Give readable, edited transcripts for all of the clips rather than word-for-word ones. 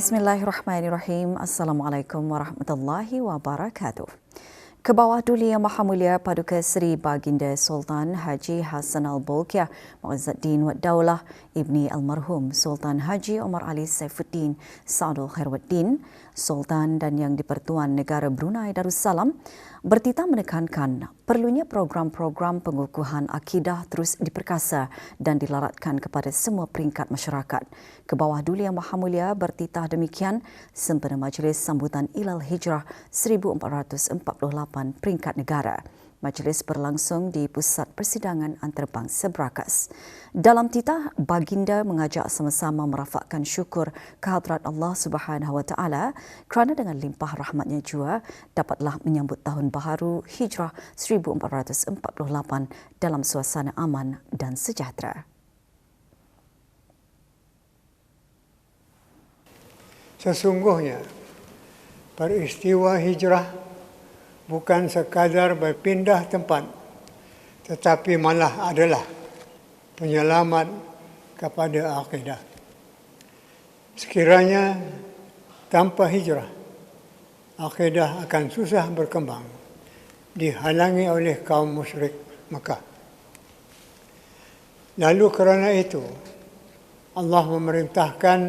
Bismillahirrahmanirrahim. Assalamualaikum warahmatullahi wabarakatuh. Kebawah Duli Yang Maha Mulia Paduka Seri Baginda Sultan Haji Hassan Al-Bolkiah Mu'izzuddin Wad Daulah Ibni Almarhum Sultan Haji Omar Ali Saifuddin Saadul Khairuddin Sultan dan Yang di-Pertuan Negara Brunei Darussalam bertitah menekankan perlunya program-program pengukuhan akidah terus diperkasa dan dilaratkan kepada semua peringkat masyarakat. Kebawah Duli Yang Maha Mulia bertitah demikian sempena Majlis Sambutan Ilal Hijrah 1448 peringkat negara. Majlis berlangsung di Pusat Persidangan Antarabangsa Berakas. Dalam titah, Baginda mengajak sama-sama merafakkan syukur kehadrat Allah Subhanahu Wa Taala kerana dengan limpah rahmatnya jua dapatlah menyambut tahun baharu Hijrah 1448 dalam suasana aman dan sejahtera. Sesungguhnya, peristiwa hijrah bukan sekadar berpindah tempat, tetapi malah adalah penyelamat kepada akidah. Sekiranya tanpa hijrah, akidah akan susah berkembang, dihalangi oleh kaum musyrik Mekah. Lalu kerana itu, Allah memerintahkan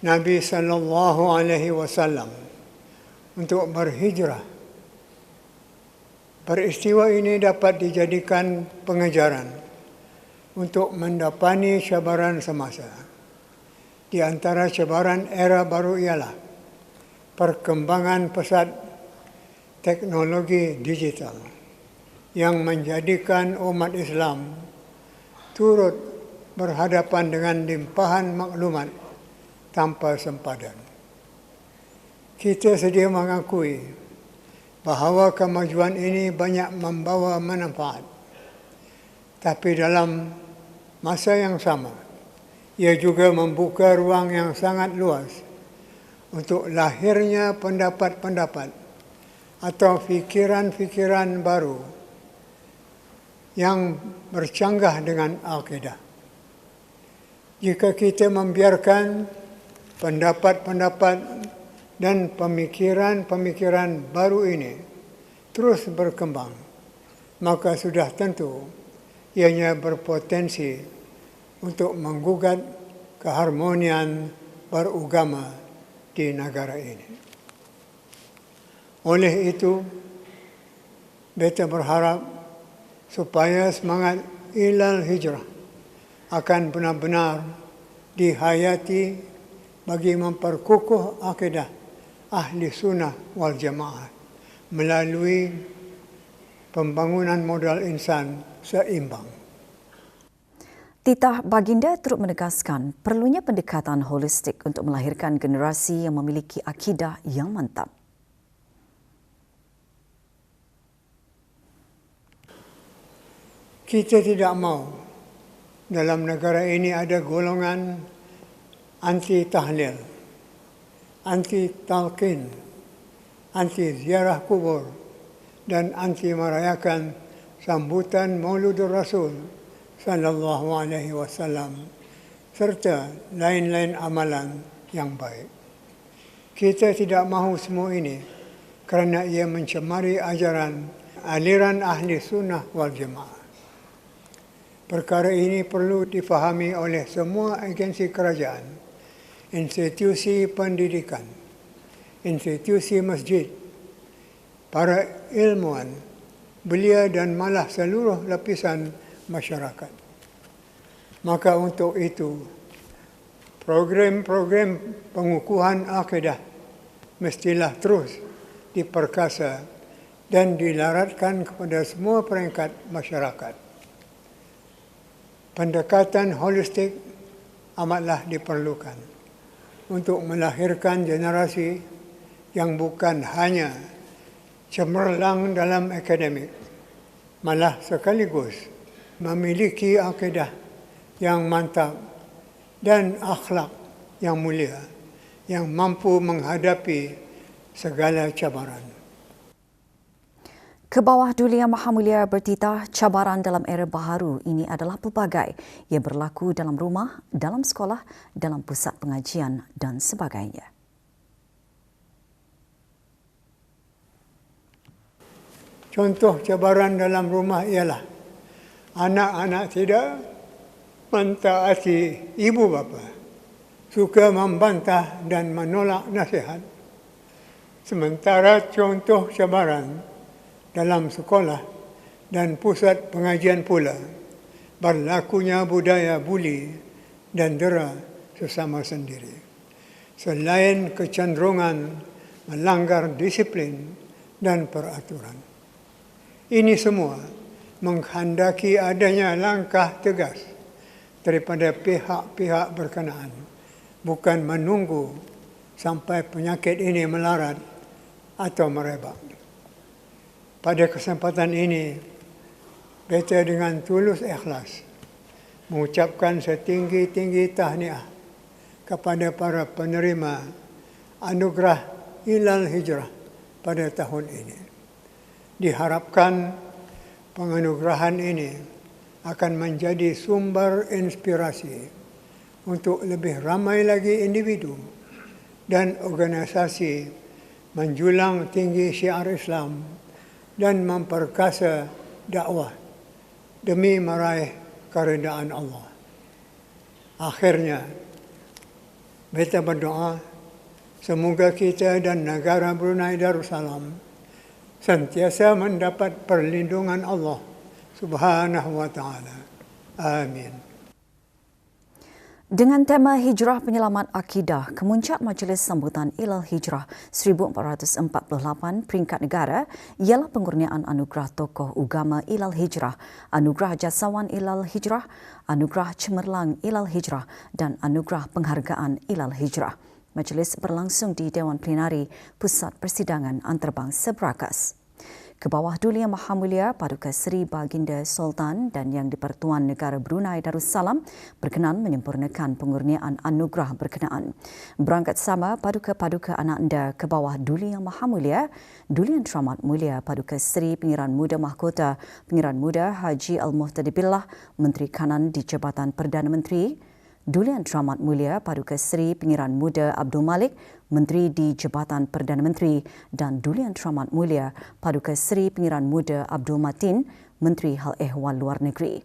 Nabi SAW untuk berhijrah. Peristiwa ini dapat dijadikan pengajaran untuk mendapani cabaran semasa. Di antara cabaran era baru ialah perkembangan pesat teknologi digital yang menjadikan umat Islam turut berhadapan dengan limpahan maklumat tanpa sempadan. Kita sedia mengakui bahawa kemajuan ini banyak membawa manfaat. Tapi dalam masa yang sama, ia juga membuka ruang yang sangat luas untuk lahirnya pendapat-pendapat atau fikiran-fikiran baru yang bercanggah dengan akidah. Jika kita membiarkan pendapat-pendapat dan pemikiran-pemikiran baru ini terus berkembang, maka sudah tentu ianya berpotensi untuk menggugat keharmonian beragama di negara ini. Oleh itu, beta berharap supaya semangat ilal hijrah akan benar-benar dihayati bagi memperkukuh akidah Ahli Sunnah wal Jamaah melalui pembangunan modal insan seimbang. Titah Baginda turut menegaskan perlunya pendekatan holistik untuk melahirkan generasi yang memiliki akidah yang mantap. Kita tidak mahu dalam negara ini ada golongan anti-tahlil, anti-talqin, anti-ziarah kubur, dan anti merayakan sambutan Mauludur Rasul sallallahu alaihi wasallam serta lain-lain amalan yang baik. Kita tidak mahu semua ini kerana ia mencemari ajaran aliran Ahli Sunnah wal Jamaah. Perkara ini perlu difahami oleh semua agensi kerajaan, institusi pendidikan, institusi masjid, para ilmuwan, belia dan malah seluruh lapisan masyarakat. Maka untuk itu, program-program pengukuhan akidah mestilah terus diperkasa dan dilaratkan kepada semua peringkat masyarakat. Pendekatan holistik amatlah diperlukan untuk melahirkan generasi yang bukan hanya cemerlang dalam akademik, malah sekaligus memiliki akidah yang mantap dan akhlak yang mulia, yang mampu menghadapi segala cabaran. Ke bawah Duli Yang Maha Mulia bertitah, cabaran dalam era baharu ini adalah pelbagai. Ia berlaku dalam rumah, dalam sekolah, dalam pusat pengajian dan sebagainya. Contoh cabaran dalam rumah ialah anak-anak tidak mentaati ibu bapa, suka membantah dan menolak nasihat. Sementara contoh cabaran dalam sekolah dan pusat pengajian pula berlakunya budaya buli dan dera sesama sendiri. Selain kecenderungan melanggar disiplin dan peraturan. Ini semua menghendaki adanya langkah tegas daripada pihak-pihak berkenaan, bukan menunggu sampai penyakit ini melarat atau merebak. Pada kesempatan ini, beta dengan tulus ikhlas mengucapkan setinggi-tinggi tahniah kepada para penerima anugerah Hilal Hijrah pada tahun ini. Diharapkan penganugerahan ini akan menjadi sumber inspirasi untuk lebih ramai lagi individu dan organisasi menjulang tinggi syiar Islam dan memperkasa dakwah demi meraih keridaan Allah. Akhirnya, beta berdoa semoga kita dan negara Brunei Darussalam sentiasa mendapat perlindungan Allah Subhanahu wa taala. Amin. Dengan tema Hijrah Penyelamat Akidah, Kemuncak Majlis Sambutan Hilal Hijrah 1448 peringkat negara ialah pengurniaan Anugerah Tokoh Ugama Hilal Hijrah, Anugerah Jasawan Hilal Hijrah, Anugerah Cemerlang Hilal Hijrah dan Anugerah Penghargaan Hilal Hijrah. Majlis berlangsung di Dewan Plenari Pusat Persidangan Antarabangsa Berakas. Ke bawah Duli Yang Maha Mulia Paduka Seri Baginda Sultan dan Yang di-Pertuan Negara Brunei Darussalam berkenan menyempurnakan pengurniaan anugerah berkenaan. Berangkat sama Paduka-Paduka anak anda ke bawah Duli Yang Maha Mulia, Duli Yang Teramat Mulia Paduka Seri Pengiran Muda Mahkota Pengiran Muda Haji Al-Muhtadi Billah, Menteri Kanan di Jabatan Perdana Menteri, Duli Yang Teramat Mulia Paduka Seri Pengiran Muda Abdul Malik, Menteri di Jabatan Perdana Menteri dan Duli Yang Teramat Mulia Paduka Seri Pengiran Muda Abdul Matin, Menteri Hal Ehwal Luar Negeri.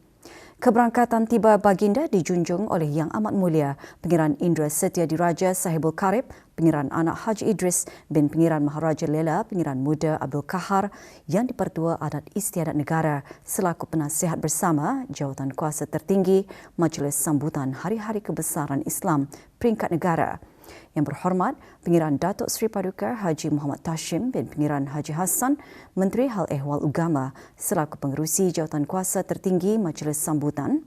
Keberangkatan tiba baginda dijunjung oleh Yang Amat Mulia Pengiran Indra Setia Diraja Sahibul Karib, Pengiran Anak Haji Idris bin Pengiran Maharaja Lela Pengiran Muda Abdul Kahar, Yang di-Pertua Adat Istiadat Negara selaku penasihat bersama Jawatan Kuasa Tertinggi Majlis Sambutan Hari-Hari Kebesaran Islam Peringkat Negara. Yang berhormat Pengiran Datuk Seri Paduka Haji Muhammad Tashim bin Pengiran Haji Hassan, Menteri Hal Ehwal Ugama selaku pengerusi Jawatan Kuasa Tertinggi Majlis Sambutan.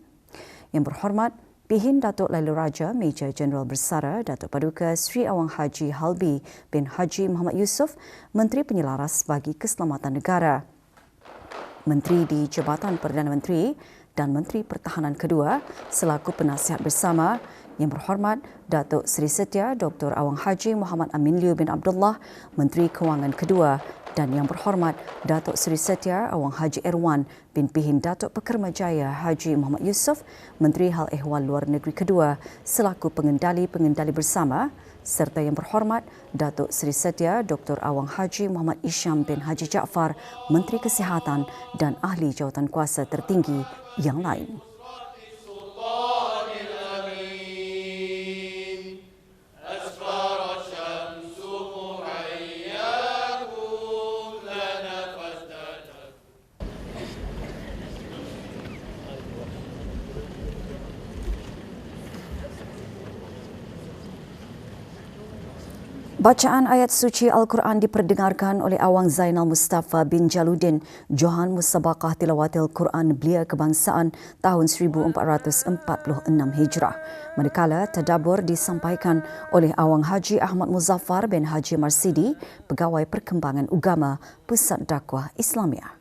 Yang berhormat Pihin Datuk Lalu Raja Major Jeneral Bersara Datuk Paduka Sri Awang Haji Halbi bin Haji Muhammad Yusof, Menteri Penyelaras bagi Keselamatan Negara. Menteri di Jabatan Perdana Menteri dan Menteri Pertahanan kedua selaku penasihat bersama. Yang berhormat Datuk Seri Setia Dr. Awang Haji Muhammad Amin Liu bin Abdullah, Menteri Kewangan kedua, dan yang berhormat Datuk Seri Setia Awang Haji Erwan bin Pihin Datuk Pekermajaya Haji Muhammad Yusof, Menteri Hal Ehwal Luar Negeri kedua selaku pengendali-pengendali bersama, serta yang berhormat Datuk Seri Setia Dr. Awang Haji Muhammad Isham bin Haji Jaafar, Menteri Kesihatan dan Ahli Jawatan Kuasa Tertinggi yang lain. Bacaan ayat suci Al-Quran diperdengarkan oleh Awang Zainal Mustafa bin Jaludin Johan Musabaqah Tilawatil Quran Belia Kebangsaan tahun 1446 Hijrah. Manakala tadabbur disampaikan oleh Awang Haji Ahmad Muzaffar bin Haji Marsidi, Pegawai Perkembangan Ugama Pusat Dakwah Islamiah.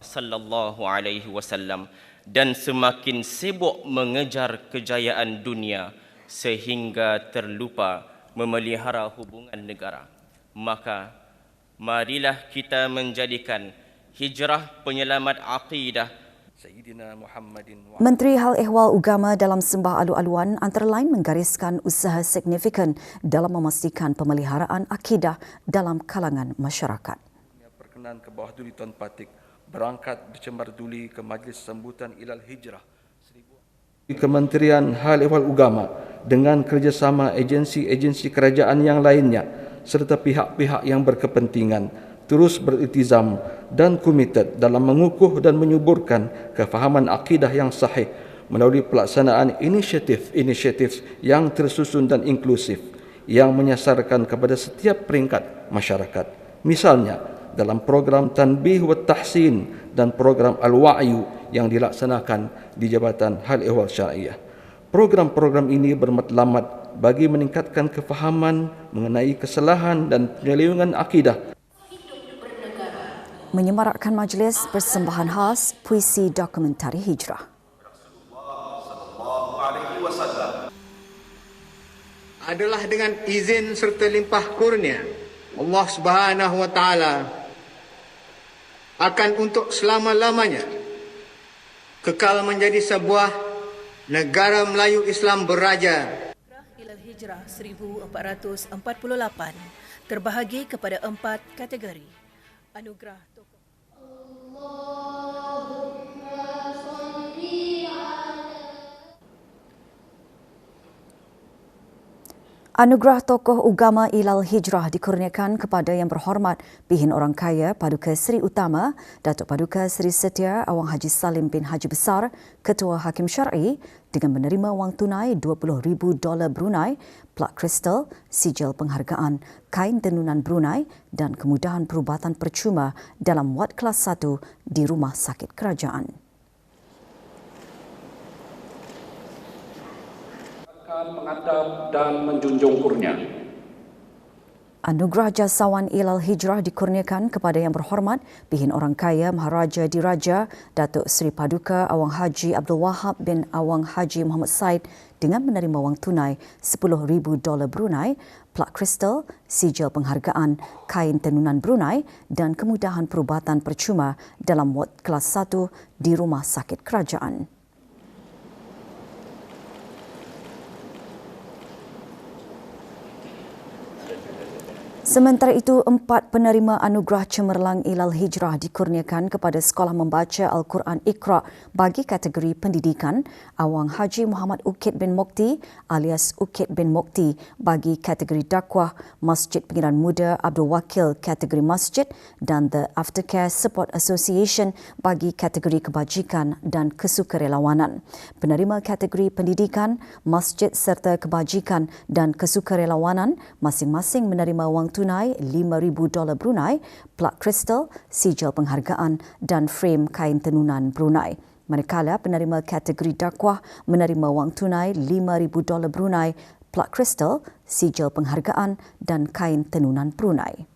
Sallallahu alaihi wasallam, dan semakin sibuk mengejar kejayaan dunia sehingga terlupa memelihara hubungan negara. Maka marilah kita menjadikan hijrah penyelamat akidah Sayyidina Muhammadin wa Menteri Hal Ehwal Agama dalam sembah alu-aluan antara lain menggariskan usaha signifikan dalam memastikan pemeliharaan akidah dalam kalangan masyarakat. Perkenan ke bawah duli Tuan Patik berangkat bercembar duli ke Majlis Sambutan Ilal Hijrah Kementerian Hal Ehwal Agama dengan kerjasama agensi-agensi kerajaan yang lainnya serta pihak-pihak yang berkepentingan terus beriltizam dan komited dalam mengukuh dan menyuburkan kefahaman akidah yang sahih melalui pelaksanaan inisiatif yang tersusun dan inklusif yang menyasarkan kepada setiap peringkat masyarakat. Misalnya, dalam program Tanbih wa Tahsin dan program Al-Wa'yu yang dilaksanakan di Jabatan Hal Ehwal Syariah. Program-program ini bermatlamat bagi meningkatkan kefahaman mengenai kesalahan dan penyelewengan akidah. Menyemarakkan majlis persembahan khas puisi dokumentari hijrah. Adalah dengan izin serta limpah kurnia Allah Subhanahu wa taala akan untuk selama-lamanya kekal menjadi sebuah negara Melayu Islam beraja. Ilal Hijrah 1448 terbahagi kepada 4 kategori. Anugerah tokoh. Anugerah Tokoh Agama Ilal Hijrah dikurniakan kepada Yang Berhormat Pihin Orang Kaya Paduka Seri Utama Datuk Paduka Seri Setia Awang Haji Salim bin Haji Besar, Ketua Hakim Syar'i dengan menerima wang tunai $20,000 Brunei, plat kristal, sijil penghargaan, kain tenunan Brunei dan kemudahan perubatan percuma dalam wad kelas 1 di Rumah Sakit Kerajaan. Mengadab dan menjunjung kurnia. Anugerah Jasawan Ilal Hijrah dikurniakan kepada Yang Berhormat Pihin Orang Kaya Maharaja Diraja Datuk Seri Paduka Awang Haji Abdul Wahab bin Awang Haji Muhammad Said dengan menerima wang tunai $10,000 Brunei, plat kristal, sijil penghargaan, kain tenunan Brunei dan kemudahan perubatan percuma dalam wad kelas 1 di Rumah Sakit Kerajaan. Sementara itu, 4 penerima anugerah cemerlang Ilal Hijrah dikurniakan kepada Sekolah Membaca Al-Quran Iqra bagi kategori pendidikan, Awang Haji Muhammad Ukit bin Mokti alias Ukit bin Mokti bagi kategori dakwah, Masjid Pengiran Muda Abdul Wakil kategori masjid dan The Aftercare Support Association bagi kategori kebajikan dan kesukarelawanan. Penerima kategori pendidikan, masjid serta kebajikan dan kesukarelawanan masing-masing menerima wang tunai $5,000 Brunei, plat kristal, sijil penghargaan dan frame kain tenunan Brunei. Manakala penerima kategori dakwah menerima wang tunai $5,000 Brunei, plat kristal, sijil penghargaan dan kain tenunan Brunei.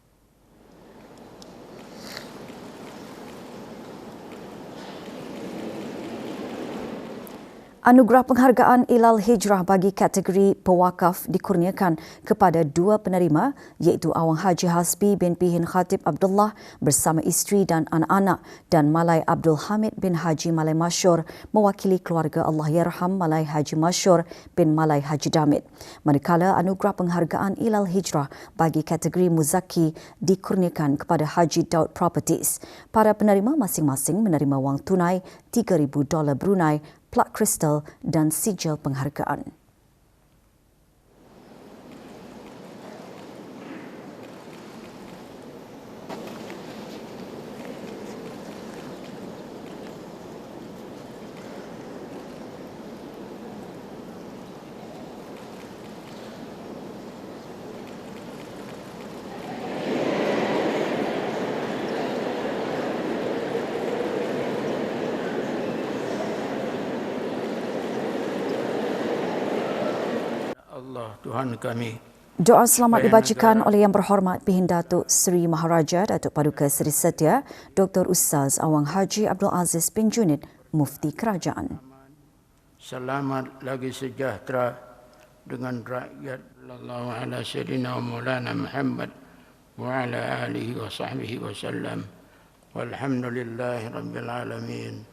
Anugerah Penghargaan Ilal Hijrah bagi kategori pewakaf dikurniakan kepada 2 penerima iaitu Awang Haji Hasbi bin Pihin Khatib Abdullah bersama isteri dan anak-anak dan Malai Abdul Hamid bin Haji Malai Masyur mewakili keluarga Allahyarham Malai Haji Masyur bin Malai Haji Damit. Manakala Anugerah Penghargaan Ilal Hijrah bagi kategori Muzaki dikurniakan kepada Haji Daud Properties. Para penerima masing-masing menerima wang tunai $3,000 Brunei, plat kristal dan sijil penghargaan. Allah Tuhan kami. Doa selamat dibacakan oleh Yang Berhormat Pihin Datuk Seri Maharaja Datuk Paduka Seri Setia Dr. Ustaz Awang Haji Abdul Aziz bin Junid, Mufti Kerajaan. Selamat lagi sejahtera dengan rakyat sallallahu ala sayyidina Maulana Muhammad وعلى آله وصحبه وسلم والحمد لله رب العالمين.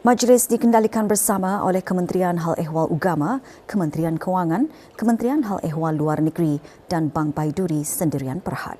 Majlis dikendalikan bersama oleh Kementerian Hal Ehwal Ugama, Kementerian Kewangan, Kementerian Hal Ehwal Luar Negeri dan Bank Baiduri Sendirian Perhad.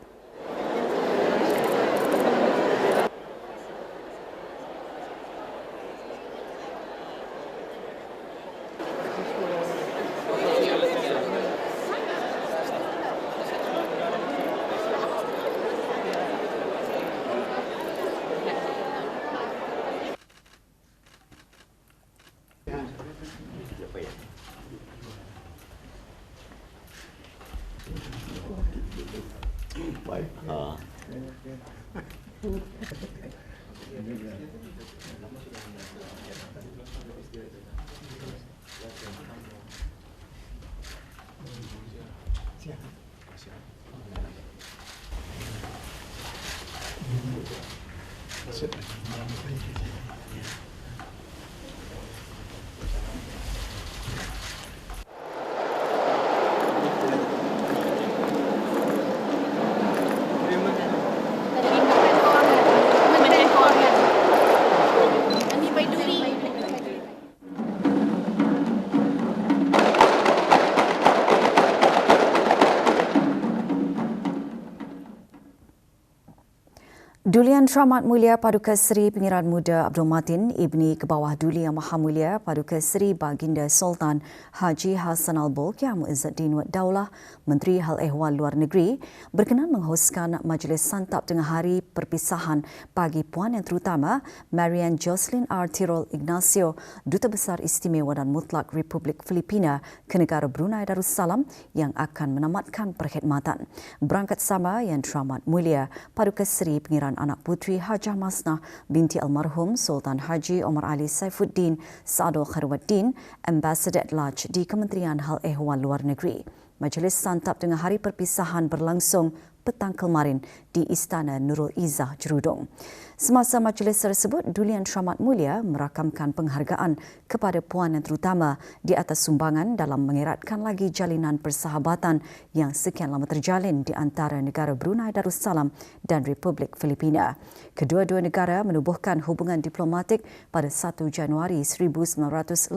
Dulian Teramat Mulia Paduka Seri Pengiran Muda Abdul Matin Ibni Kebawah Duli Yang Maha Mulia Paduka Seri Baginda Sultan Haji Hassanal Bolkiah Muizzaddin Wad Daulah Menteri Hal Ehwal Luar Negeri berkenan menghoskan majlis santap tengah hari perpisahan bagi Puan Yang Terutama Marian Jocelyn R. Tirol Ignacio Duta Besar Istimewa dan Mutlak Republik Filipina ke negara Brunei Darussalam yang akan menamatkan perkhidmatan. Berangkat sama Yang Teramat Mulia Paduka Seri Pengiran Anak Puteri Hajah Masnah binti almarhum Sultan Haji Omar Ali Saifuddin Saadul Khairwaddin, Ambassador at Large di Kementerian Hal Ehwal Luar Negeri. Majlis santap tengah hari perpisahan berlangsung petang kemarin di Istana Nurul Izzah Jerudong. Semasa majlis tersebut, Dulian Teramat Mulia merakamkan penghargaan kepada Puan Yang Terutama di atas sumbangan dalam mengeratkan lagi jalinan persahabatan yang sekian lama terjalin di antara negara Brunei Darussalam dan Republik Filipina. Kedua-dua negara menubuhkan hubungan diplomatik pada 1 Januari 1984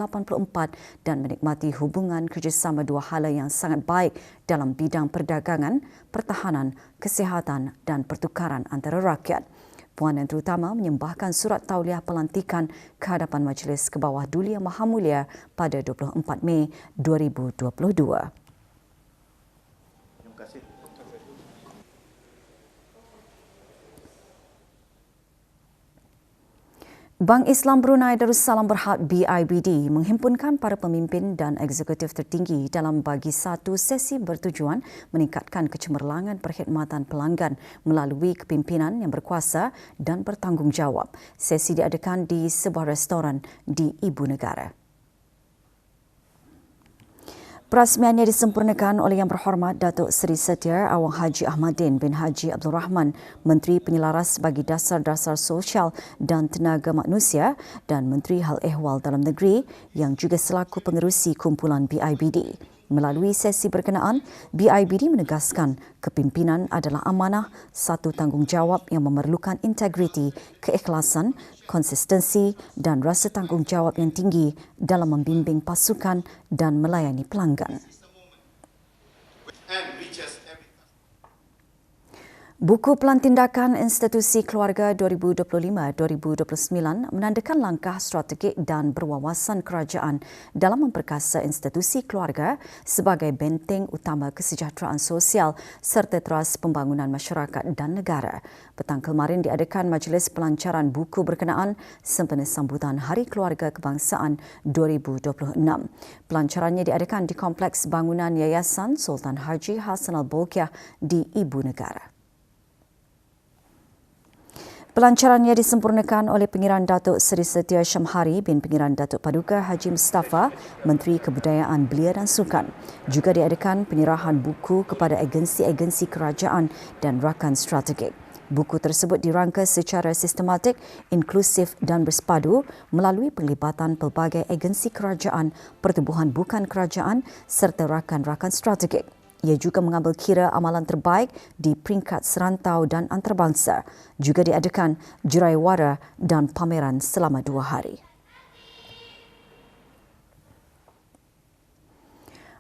dan menikmati hubungan kerjasama dua hala yang sangat baik dalam bidang perdagangan, pertahanan, kesihatan dan pertukaran antara rakyat. Puan Yang Terutama menyembahkan surat tauliah pelantikan ke hadapan Majlis Kebawah Duli Yang Maha Mulia pada 24 Mei 2022. Bank Islam Brunei Darussalam Berhad BIBD menghimpunkan para pemimpin dan eksekutif tertinggi dalam bagi satu sesi bertujuan meningkatkan kecemerlangan perkhidmatan pelanggan melalui kepimpinan yang berkuasa dan bertanggungjawab. Sesi diadakan di sebuah restoran di Ibu Negara. Perasmiannya disempurnakan oleh Yang Berhormat Datuk Seri Setia Awang Haji Ahmadin bin Haji Abdul Rahman, Menteri Penyelaras bagi Dasar-Dasar Sosial dan Tenaga Manusia dan Menteri Hal Ehwal Dalam Negeri yang juga selaku pengerusi kumpulan BIBD. Melalui sesi berkenaan, BIBD menegaskan kepimpinan adalah amanah, satu tanggungjawab yang memerlukan integriti, keikhlasan, konsistensi dan rasa tanggungjawab yang tinggi dalam membimbing pasukan dan melayani pelanggan. Buku Pelantindakan Institusi Keluarga 2025-2029 menandakan langkah strategik dan berwawasan kerajaan dalam memperkasa institusi keluarga sebagai benteng utama kesejahteraan sosial serta teras pembangunan masyarakat dan negara. Petang kemarin diadakan majlis pelancaran buku berkenaan sempena sambutan Hari Keluarga Kebangsaan 2026. Pelancarannya diadakan di Kompleks Bangunan Yayasan Sultan Haji Hassanal Bolkiah di Ibu Negara. Pelancarannya disempurnakan oleh Pengiran Datuk Seri Setia Syamhari bin Pengiran Datuk Paduka Haji Mustafa, Menteri Kebudayaan Belia dan Sukan. Juga diadakan penyerahan buku kepada agensi-agensi kerajaan dan rakan strategik. Buku tersebut dirangka secara sistematik, inklusif dan bersepadu melalui penglibatan pelbagai agensi kerajaan, pertubuhan bukan kerajaan serta rakan-rakan strategik. Ia juga mengambil kira amalan terbaik di peringkat serantau dan antarabangsa. Juga diadakan juraiwara dan pameran selama 2 hari.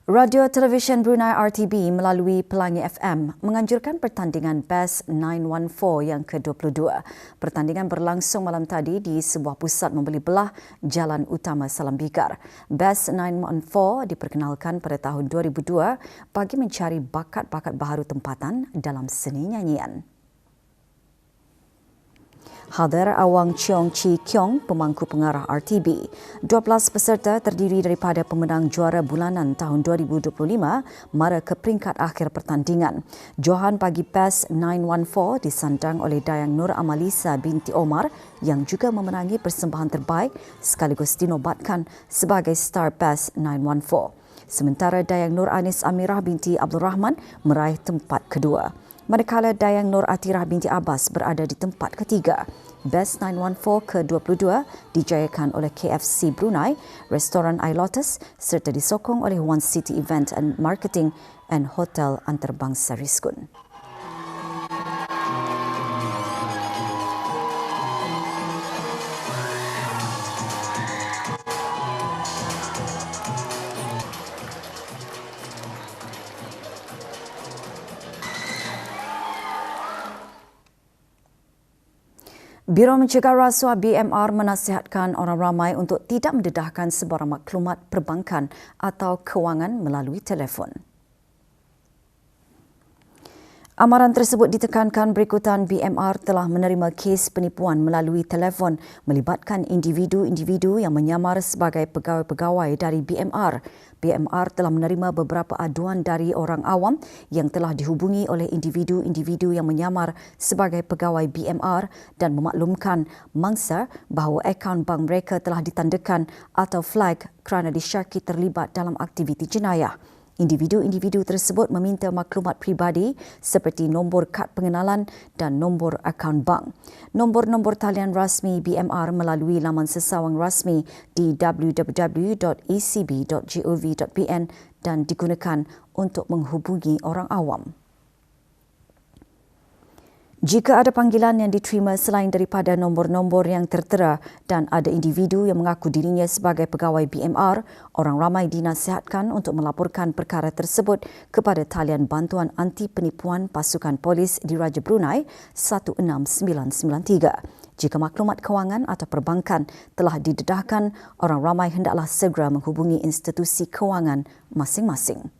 Radio Televisyen Brunei RTB melalui Pelangi FM menganjurkan pertandingan Best 914 yang ke-22. Pertandingan berlangsung malam tadi di sebuah pusat membeli belah Jalan Utama Salam Bikar. Best 914 diperkenalkan pada tahun 2002 bagi mencari bakat-bakat baharu tempatan dalam seni nyanyian. Hadir Awang Cheong Chi Kiong, pemangku pengarah RTB. 12 peserta terdiri daripada pemenang juara bulanan tahun 2025 mara ke peringkat akhir pertandingan. Johan pagi PES 914 disandang oleh Dayang Nur Amalisa binti Omar yang juga memenangi persembahan terbaik sekaligus dinobatkan sebagai Star PES 914. Sementara Dayang Nur Anis Amirah binti Abdul Rahman meraih tempat kedua. Manakala Dayang Nur Atirah binti Abbas berada di tempat ketiga. Best 914 ke-22 dijayakan oleh KFC Brunei, Restoran iLotus serta disokong oleh One City Event and Marketing and Hotel Antarabangsa Riskun. Biro Mencegah Rasuah BMR menasihatkan orang ramai untuk tidak mendedahkan sebarang maklumat perbankan atau kewangan melalui telefon. Amaran tersebut ditekankan berikutan BMR telah menerima kes penipuan melalui telefon melibatkan individu-individu yang menyamar sebagai pegawai-pegawai dari BMR. BMR telah menerima beberapa aduan dari orang awam yang telah dihubungi oleh individu-individu yang menyamar sebagai pegawai BMR dan memaklumkan mangsa bahawa akaun bank mereka telah ditandakan atau flag kerana disyaki terlibat dalam aktiviti jenayah. Individu-individu tersebut meminta maklumat peribadi seperti nombor kad pengenalan dan nombor akaun bank. Nombor-nombor talian rasmi BMR melalui laman sesawang rasmi di www.ecb.gov.bn dan digunakan untuk menghubungi orang awam. Jika ada panggilan yang diterima selain daripada nombor-nombor yang tertera dan ada individu yang mengaku dirinya sebagai pegawai BMR, orang ramai dinasihatkan untuk melaporkan perkara tersebut kepada talian bantuan anti penipuan pasukan polis di Raja Brunei 16993. Jika maklumat kewangan atau perbankan telah didedahkan, orang ramai hendaklah segera menghubungi institusi kewangan masing-masing.